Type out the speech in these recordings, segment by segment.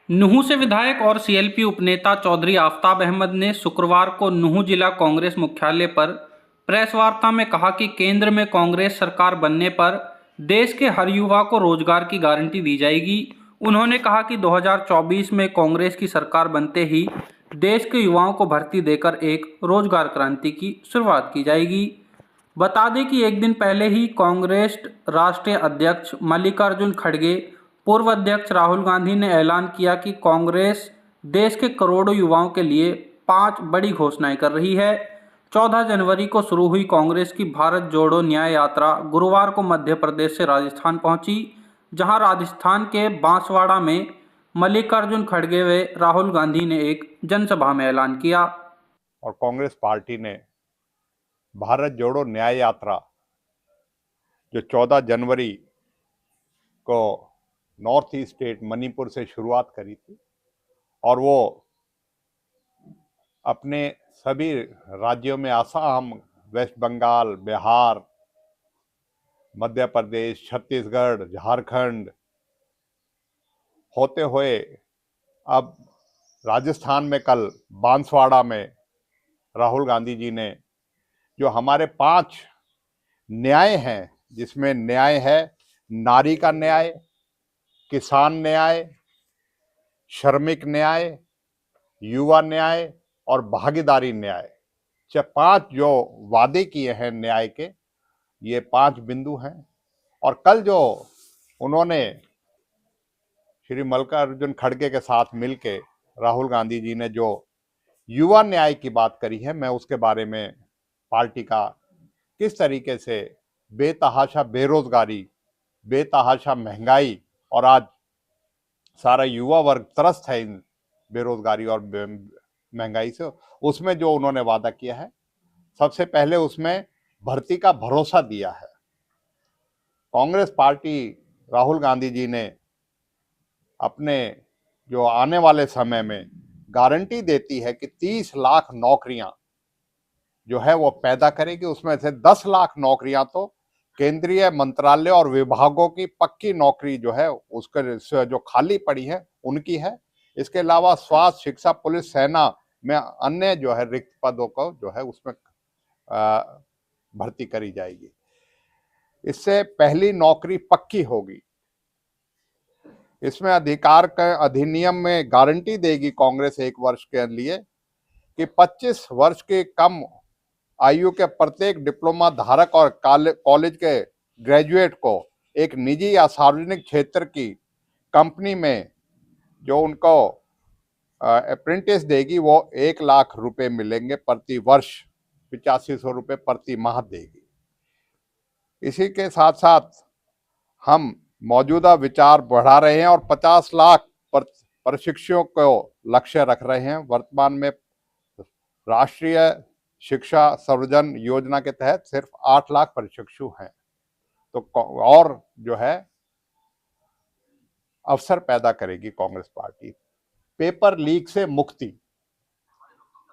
नुहू से विधायक और सीएलपी उपनेता चौधरी आफताब अहमद ने शुक्रवार को नुहू जिला कांग्रेस मुख्यालय पर प्रेस वार्ता में कहा कि केंद्र में कांग्रेस सरकार बनने पर देश के हर युवा को रोजगार की गारंटी दी जाएगी। उन्होंने कहा कि 2024 में कांग्रेस की सरकार बनते ही देश के युवाओं को भर्ती देकर एक रोजगार क्रांति की शुरुआत की जाएगी। बता दें कि एक दिन पहले ही कांग्रेस राष्ट्रीय अध्यक्ष मल्लिकार्जुन खड़गे, पूर्व अध्यक्ष राहुल गांधी ने ऐलान किया कि कांग्रेस देश के करोड़ों युवाओं के लिए 5 बड़ी घोषणाएं कर रही है। 14 जनवरी को शुरू हुई कांग्रेस की भारत जोड़ो न्याय यात्रा गुरुवार को मध्य प्रदेश से राजस्थान पहुंची, जहां राजस्थान के बांसवाड़ा में मल्लिकार्जुन खड़गे व राहुल गांधी ने एक जनसभा में ऐलान किया। और कांग्रेस पार्टी ने भारत जोड़ो न्याय यात्रा जो 14 जनवरी को नॉर्थ ईस्ट स्टेट मणिपुर से शुरुआत करी थी और वो अपने सभी राज्यों में असम, वेस्ट बंगाल, बिहार, मध्य प्रदेश, छत्तीसगढ़, झारखंड होते हुए अब राजस्थान में कल बांसवाड़ा में राहुल गांधी जी ने जो हमारे 5 न्याय हैं, जिसमें न्याय है नारी का न्याय, किसान न्याय, श्रमिक न्याय, युवा न्याय और भागीदारी न्याय, 5 जो वादे किए हैं न्याय के, ये 5 बिंदु हैं। और कल जो उन्होंने श्री मल्लिकार्जुन खड़गे के साथ मिलके राहुल गांधी जी ने जो युवा न्याय की बात करी है, मैं उसके बारे में पार्टी का किस तरीके से बेतहाशा बेरोजगारी, बेतहाशा महंगाई और आज सारा युवा वर्ग त्रस्त है इन बेरोजगारी और महंगाई से, उसमें जो उन्होंने वादा किया है, सबसे पहले उसमें भर्ती का भरोसा दिया है। कांग्रेस पार्टी राहुल गांधी जी ने अपने जो आने वाले समय में गारंटी देती है कि 30 लाख नौकरियां जो है वो पैदा करेगी। उसमें से 10 लाख नौकरियां तो केंद्रीय मंत्रालय और विभागों की पक्की नौकरी जो है उसके जो खाली पड़ी है उनकी है। इसके अलावा स्वास्थ्य, शिक्षा, पुलिस, सेना में अन्य जो है रिक्त पदों को जो है उसमें भर्ती करी जाएगी। इससे पहली नौकरी पक्की होगी। इसमें अधिकार का अधिनियम में गारंटी देगी कांग्रेस 1 वर्ष के लिए कि 25 वर्ष के कम आयु के प्रत्येक डिप्लोमा धारक और कॉलेज के ग्रेजुएट को एक निजी या सार्वजनिक क्षेत्र की कंपनी में जो उनको अप्रेंटिस देगी वो 1 लाख रुपए मिलेंगे प्रति वर्ष, 8500 रुपये प्रति माह देगी। इसी के साथ साथ हम मौजूदा विचार बढ़ा रहे हैं और 50 लाख प्रशिक्षुओं को लक्ष्य रख रहे हैं। वर्तमान में राष्ट्रीय शिक्षा सर्वजन योजना के तहत सिर्फ 8 लाख प्रशिक्षु हैं। तो और जो है अवसर पैदा करेगी कांग्रेस पार्टी। पेपर लीक से मुक्ति।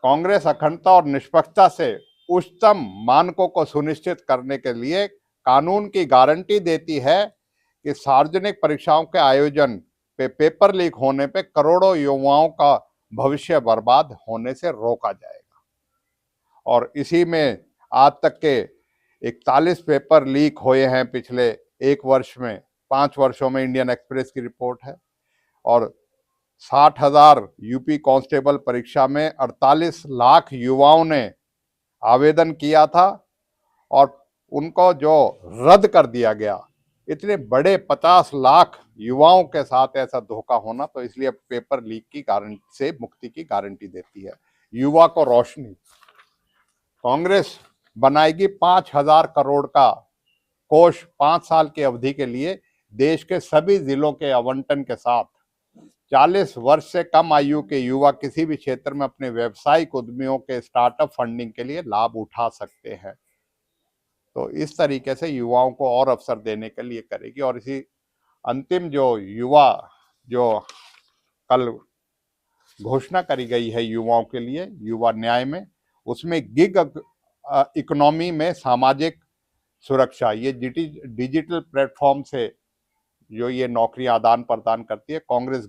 कांग्रेस अखंडता और निष्पक्षता से उच्चतम मानकों को सुनिश्चित करने के लिए कानून की गारंटी देती है कि सार्वजनिक परीक्षाओं के आयोजन पे पेपर लीक होने पे करोड़ों युवाओं का भविष्य बर्बाद होने से रोका जाएगा। और इसी में आज तक के 41 पेपर लीक हुए हैं पिछले 1 वर्ष में, 5 वर्षों में, इंडियन एक्सप्रेस की रिपोर्ट है। और 60,000 यूपी कांस्टेबल परीक्षा में 48 लाख युवाओं ने आवेदन किया था और उनको जो रद्द कर दिया गया। इतने बड़े 50 लाख युवाओं के साथ ऐसा धोखा होना, तो इसलिए पेपर लीक की गारंटी से मुक्ति की गारंटी देती है। युवा को रोशनी। कांग्रेस बनाएगी 5,000 करोड़ का कोष 5 साल की अवधि के लिए देश के सभी जिलों के आवंटन के साथ। 40 वर्ष से कम आयु के युवा किसी भी क्षेत्र में अपने व्यावसायिक उद्यमियों के स्टार्टअप फंडिंग के लिए लाभ उठा सकते हैं। तो इस तरीके से युवाओं को और अवसर देने के लिए करेगी। और इसी अंतिम जो युवा जो कल घोषणा करी गई है युवाओं के लिए युवा न्याय में, उसमें गिग इकोनॉमी में सामाजिक सुरक्षा, ये डिजिटल प्लेटफॉर्म से जो ये नौकरी आदान प्रदान करती है, कांग्रेस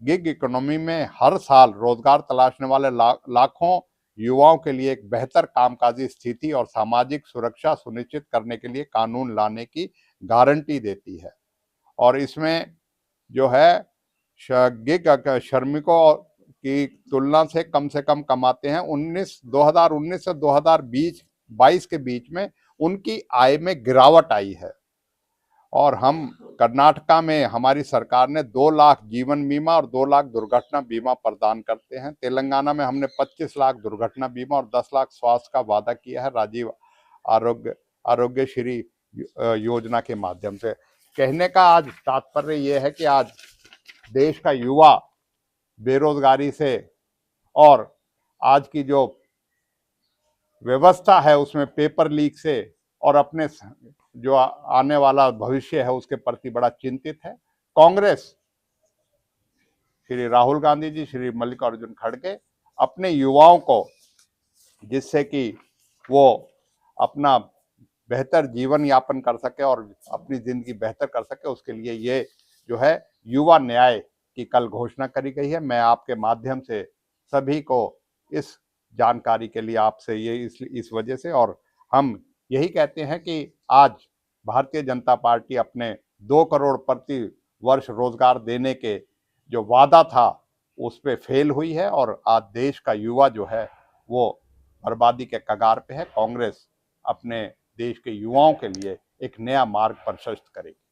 गिग इकोनॉमी में हर साल रोजगार तलाशने वाले लाखों युवाओं के लिए एक बेहतर कामकाजी स्थिति और सामाजिक सुरक्षा सुनिश्चित करने के लिए कानून लाने की गारंटी देती है। और इसमें जो है गिग श्रमिकों की तुलना से कम कमाते हैं 2019 से 2022 के बीच में उनकी आय में गिरावट आई है। और हम कर्नाटका में हमारी सरकार ने 2 लाख जीवन बीमा और 2 लाख दुर्घटना बीमा प्रदान करते हैं। तेलंगाना में हमने 25 लाख दुर्घटना बीमा और 10 लाख स्वास्थ्य का वादा किया है राजीव आरोग्यश्री योजना के माध्यम से। कहने का आज तात्पर्य यह है कि आज देश का युवा बेरोजगारी से और आज की जो व्यवस्था है उसमें पेपर लीक से और अपने जो आने वाला भविष्य है उसके प्रति बड़ा चिंतित है। कांग्रेस, श्री राहुल गांधी जी, श्री मल्लिकार्जुन खड़गे अपने युवाओं को, जिससे कि वो अपना बेहतर जीवन यापन कर सके और अपनी जिंदगी बेहतर कर सके, उसके लिए ये जो है युवा न्याय की कल घोषणा करी गई है। मैं आपके माध्यम से सभी को इस जानकारी के लिए आपसे ये इस वजह से, और हम यही कहते हैं कि आज भारतीय जनता पार्टी अपने 2 करोड़ प्रति वर्ष रोजगार देने के जो वादा था उस पे फेल हुई है और आज देश का युवा जो है वो बर्बादी के कगार पे है। कांग्रेस अपने देश के युवाओं के लिए एक नया मार्ग प्रशस्त करेगी।